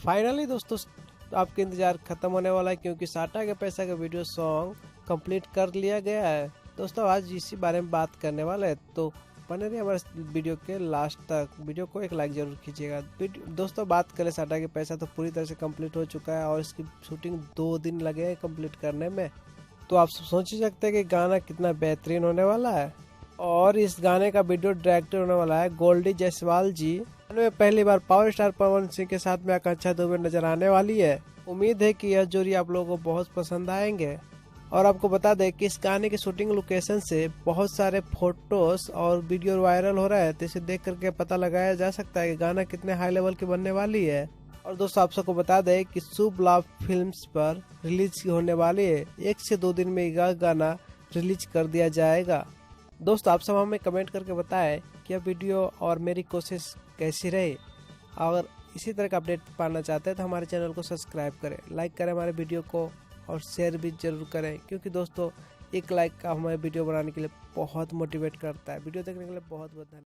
Finally दोस्तों आपका इंतजार खत्म होने वाला है, क्योंकि साटा के पैसा का वीडियो सॉन्ग कंप्लीट कर लिया गया है। दोस्तों आज इसी बारे में बात करने वाले हैं, तो बने रहिए हमारे वीडियो के लास्ट तक। वीडियो को एक लाइक जरूर कीजिएगा। दोस्तों बात करें साटा के पैसा, तो पूरी तरह से कंप्लीट हो चुका है और इसकी शूटिंग 2 दिन लगे हैं कंप्लीट करने में। तो आप सोच ही सकते हैं कि गाना कितना बेहतरीन होने वाला है। और इस गाने का वीडियो डायरेक्टर होने वाला है गोल्डी जायसवाल जी। में पहली बार पावर स्टार पवन सिंह के साथ में आकांक्षा दुबे नजर आने वाली है। उम्मीद है कि यह जोड़ी आप लोगों को बहुत पसंद आएंगे। और आपको बता दें कि इस गाने की शूटिंग लोकेशन से बहुत सारे फोटोज और वीडियो वायरल हो रहा है, तो इसे देख करके पता लगाया जा सकता है कि गाना कितने हाई लेवल की बनने वाली है। और दोस्तों आप सबको बता दें कि शुभ लाभ फिल्म्स पर रिलीज होने वाली है। 1 से 2 दिन में यह गाना रिलीज कर दिया जाएगा। दोस्तों आप सब हमें कमेंट करके बताएं कि यह वीडियो और मेरी कोशिश कैसी रही। अगर इसी तरह का अपडेट पाना चाहते हैं तो हमारे चैनल को सब्सक्राइब करें, लाइक करें हमारे वीडियो को और शेयर भी जरूर करें, क्योंकि दोस्तों एक लाइक का हमारे वीडियो बनाने के लिए बहुत मोटिवेट करता है। वीडियो देखने के लिए बहुत बहुत धन्यवाद।